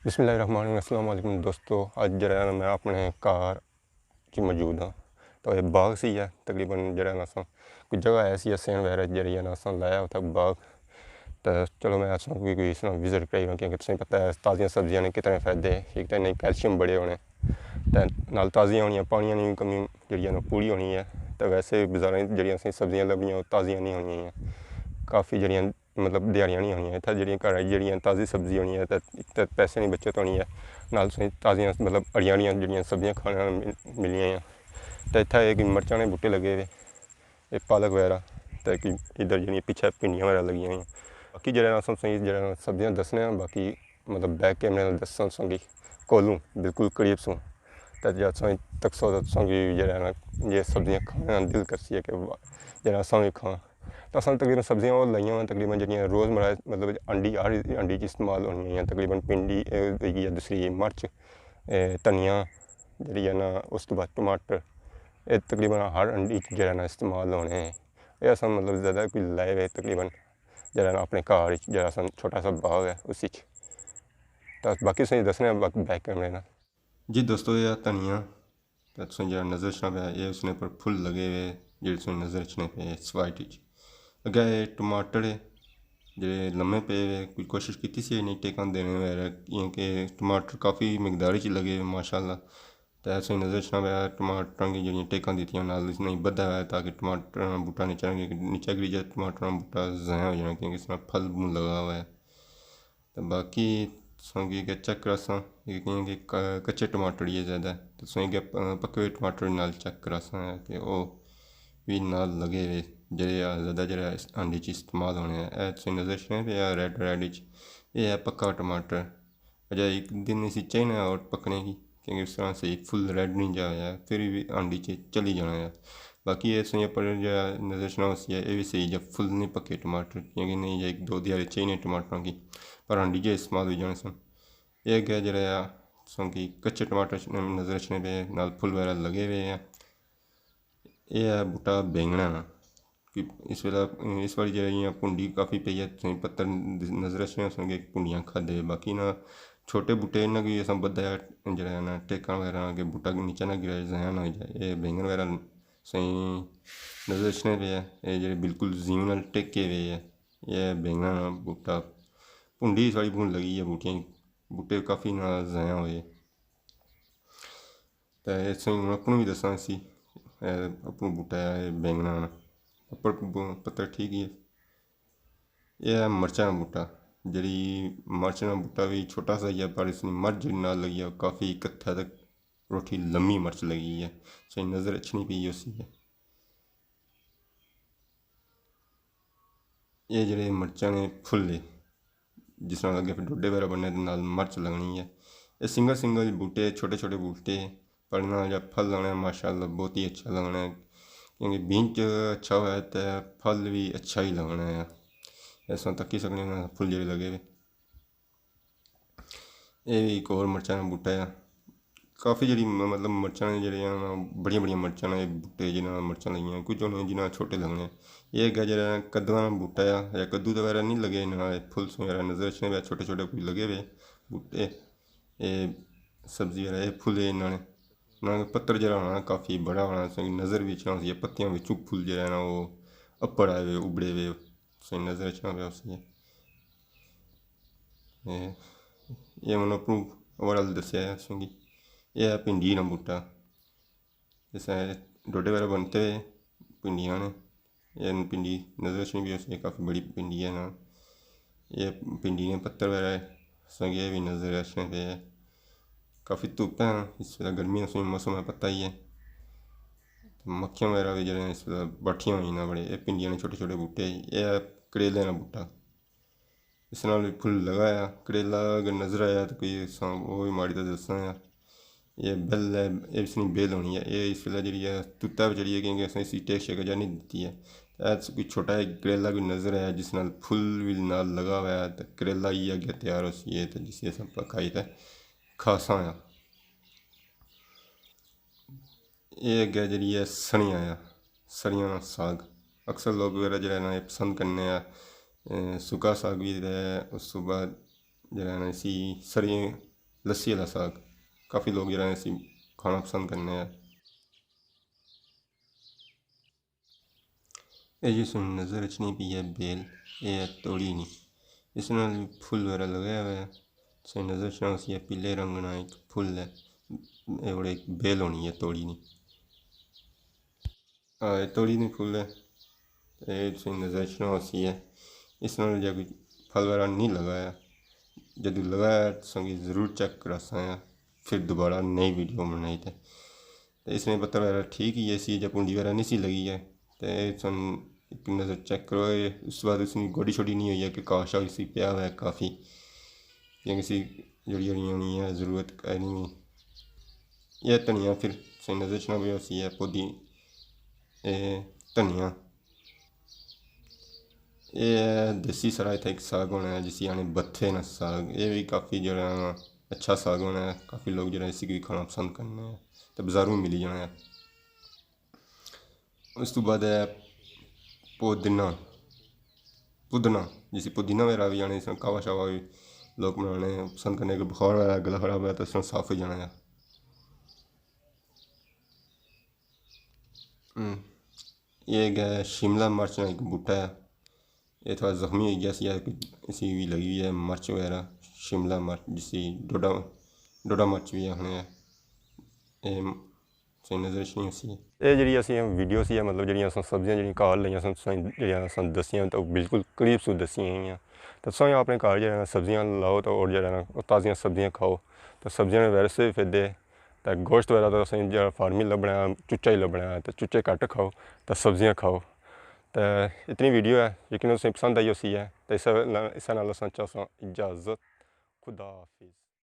बिस्मिल्लाहिर्रहमानिर्रहीम। अस्सलाम वालेकुम दोस्तों, अज जरा मैं अपने घर च मौजूद हाँ। तो ये बाग सी है तकरीबन जरा असा कोई जगह ऐसी सेन वगैरह जरिए असा लाया उतना बाग। तो चलो मैं असा कोई इसमें विजिट करी क्योंकि तुसें पता है ताज़ियाँ सब्जियां ने कितने फ़ायदे। एक तो इन्हें कैल्शियम बड़े होने ते नाल ताज़ियां होनियां, पानियां दी कमी जी पूरी होनी है। तो वैसे बाजारें जड़ियां सब्जियां लभदियां ताज़ियां नहीं होनियां, काफ़ी जड़ियां मतलब दिहाड़ियां नहीं होनियां। इत्थै जड़ियां घर जड़ियां ताज़ी सब्जी होनी है तो पैसे की बचत होनी है, नाल ताज़ियां मतलब हरियां हरियां जड़ियां सब्जियां खाने मिलियां। तो इत्थै कि मर्चां दे बूह्टे लगे दे, एह् पालक वगैरह, तो कि इधर जड़ियां पिच्छे भिंडियां वगैरह लगी हुई। बाकी जरा अस जरा सब्जियां दस्सने आं, बाकी मतलब बैक कैमरे नाल दस्सां तुसेंगी कोलूं बिल्कुल करीब सूं। तो जरा तकसो तुसेंगी जरा ये सब्जियां खाने दा दिल करसी है कि जरा असां भी खां। तो असां तकरीबन सब्जियां ओह् लाइयां होन तकरीबन जड़ियां रोज़मर्रा मतलब अंडी हर अंडी च इस्तेमाल होनियां। तकरीबन भिंडी होई गेई, दूसरी मर्च, धनिया जड़ी है ना, उस तो बाद टमाटर, एह् तकरीबन हर अंडी च जरा ना इस्तेमाल होने। एह् असां मतलब ज़्यादा कोई लाए दे तकरीबन जरा अपने घर जरा असां छोटा सा बाग है उसी च। तो बाकी तुसेंगी दस्सने आं बाकी बैक कैमरे नाल। जी दोस्तों, ये धनिया तो तुसें जरा नज़र रखना पे, ये उसने पर फुल लगे हुए जेह्ड़े तुसें नज़र रखने पे इस वाइट च। अग्गें टमाटर जेह्ड़े लम्मे पे कोई कोशिश कीती सी इ'नें टेकां देने वगैरह, कि टमाटर काफ़ी मकदार च लगे माशाल्लाह। तो तुसें नज़र रखना पे टमाटरां गी जेह्ड़ियां टेकां दित्तियां नाल इसने बधा है ताकि टमाटर बूह्टा नीचा गिरी जाए, टमाटर बूह्टा ज़ाया हो जाना क्योंकि इसमें फल लगा हुआ है। तो बाकी तुसेंगी चेक करासां कि कच्चे टमाटर ही ज़्यादा, तो तुसेंगी पक्के हुए टमाटर नाल चेक करासां कि ओह् भी नाल लगे हुए जेह्ड़े ज़्यादा जेह्ड़ा अंडी च इस्तेमाल होने। तुसें नज़र रखने पे रेड च एह् है पक्का टमाटर। अजय एक दिन इसी चाहिए और पकने की क्योंकि उस तरह से फुल रेड नहीं जाया फिर भी अंडी च चली जाना है। बाकी ये सुनिए पर नज़र रखना उसी है, ये भी सही जब फुल नहीं पके टमाटर क्योंकि नहीं एक दो दिहाड़ी चाहिए टमाटरों की पर अंडी च इस्तेमाल हो जाने सन। यह गया जरा कि कच्चे टमाटर नज़र रखने पे नाल फुल वगैरह लगे हुए हैं। यह है बूटा बैंगना कि इस वेला इस बारी जो भुंडी काफ़ी पई है, पत्तर नज़र रखने सुन भुंडियां खादे। बाकी ना छोटे बूटे इन्हें कि अस बधाया जरा ना टेका वगैरह कि बूटा नीचे ना गिरे ज़ाया ना हो जाए। ये बैंगन वगैरह सही नज़र रखने पे है, ये जो बिल्कुल जीव नाल टेके हुए है। यह बैंगन बूटा भुंडी सारी भुन लगी है, बूटे काफ़ी ना ज़ाया हुए। तो इस अपनों भी दसा इसी अपना बूटा है बैंगना उपर पत्तर ठीक ही है। यह है मर्चा बूटा, जी मर्च का बूटा भी छोटा सा ही है पर इसमें मर्च ना लगी है काफ़ी कत्था तक रोटी लम्मी मर्च लगी है, सही नज़र अच्छी पी उसी है। ये जड़े मर्चा ने फुल जिस तरह अगे फिर डोडे वगैरह बनने नाल मर्च लगनी है। ये सिंगल सिंगल बूटे छोटे छोटे बूटे पर ना जब फल लगना माशाल्लाह बहुत ही अच्छा लगना है क्योंकि बीज अच्छा हुआ है तो फल भी अच्छा ही लगना है। ऐसा तक ही सकने फुल जेह्ड़े लगे हुए। ये भी एक और मर्चां का बूटा है, काफ़ी जी मतलब मर्चां जड़ियाँ बड़िया बड़िया मर्चां बूटे जिन्हें मर्चां लगियां कुछ होने जिन्हें छोटे लगने। ये है जरा कद्दुआं का बूटा है या कद्दू तो वगैरह नहीं लगे ना, फुल वगैरह नज़र रखने पे छोटे छोटे कुछ लगे हुए बूटे। ये सब्जी वगैरह फुल इन्होंने ना पत्तर जरा होना काफ़ी बड़ा होना नज़र भी अच्छा होती है, पत्तियां बिचू फुल जरा ना वो अप्पड़ आए हुए उबड़े हुए सही नज़र अच्छा पे उसी। ये मैंने अपनू ओवरऑल दसिया है सुनगी। यह है भिंडी ना बूटा, जैसे डोडे वगैरह बनते हुए भिंडियाँ ने, यह भिंडी नज़र अच्छी भी उसमें काफ़ी बड़ी भिंडी है ना। ये भिंडी ने पत्तर वगैरह संगे भी नज़र अच्छे पे है। काफ़ी धुप्प है इस वे गर्मियों से मौसम है पता ही है। तो मक्खियाँ वगैरह भी जड़े इस वे बैठियां हुई ना बड़े। ये भिंडियाँ ने छोटे छोटे बूटे। यह करेले ना बूटा, इस नाल भी फुल लगाया करेला अगर नज़र आया तो कोई वो भी माड़ी तो दसा यार। ये बेल है, ये इसकी बेल होनी है। ये इस वे जी तुत्ता बचड़ी है क्योंकि असं इसी टेक शेक जा नहीं दी है। कोई छोटा एक करेला भी नज़र आया जिस नाल फुल भी नाल लगा हुआ है तो करेला ही अगे तैयार हो सी है तो जिसे अस खाई तो खासा आ। ये अगे जी है सनिया आ, सरियां का साग अक्सर लोग वगैरह जो है पसंद करने सुका साग भी है। उस तो बाद जो है इसी सरियां लस्सी वाला साग काफ़ी लोग जरा ऐसी खाना पसंद करने हैं। ये जी सुन नज़र अचनी पी है बेल, ये है तोड़ी नहीं, इस नाल फुल वगैरह लगाया हुआ है। सही नज़र अचना उसी है पीले रंग ना एक फुल है, ये बड़े एक बेल होनी है तोड़ी नहीं। हाँ ये तोड़ी नहीं फुल है, ये सही नज़र अचना उसी है। इस नाल जब फल वगैरह नहीं लगाया, जब लगाया तो संगी ज़रूर चेक करा सा फिर दोबारा नई वीडियो बनाई थे। तो इसमें पता वगैरह ठीक ही है सी, जब पुंडी वगैरह नहीं सी लगी है तो सन एक नज़र चेक करो। उस बाद उसकी गोडी छोटी नहीं हुई है कि काशा इसी पिया हुआ है काफ़ी, या किसी जड़ी जड़ियाँ नहीं है ज़रूरत का नहीं। यह धनिया फिर सही नज़र चना भी उसी है पुदी धनिया, ये है देसी सरा इतना एक साग होना है जिसे आने बत्थे न साग, ये भी काफ़ी जो अच्छा साग होना है। काफ़ी लोग जो इसी भी खाना पसंद करने हैं तो बाज़ारों में मिली जाना है। उस तो बाद है पुदीना, पुदीना जिसे पुदीना वगैरह भी आने इसमें कावा शावा भी लोग बनाने पसंद करने के, बुखार वगैरह गला खराब है तो इसमें साफ़ हो जाना है। ये है शिमला मिर्च का एक बूटा है, ये थोड़ा ज़ख्मी हो गया सी, इसी भी लगी हुई है मिर्च वगैरह, शिमला मिर्च जिसे डोडा डोडा मिर्च भी आखने हैं। ये सही नज़र नहीं उसी ये जी असी वीडियो सी मतलब जी सब्जियां जी घर लिया जी दसियां तो बिल्कुल करीब सू दसियां ही तो तुम अपने घर जो सब्जियां लाओ तो और जो ताज़ियां सब्जियां खाओ तो सब्जियां वैसे भी फायदे, तो गोश्त वगैरह तो असं जो फार्मी लभना चुच्चा ही लभना तो चुच्चे घट खाओ तो सब्जियां खाओ। तो इतनी वीडियो है यकीन तुम पसंद आई उसी है तो इस नाल असां चाहसां इजाज़त, खुदा हाफिज़।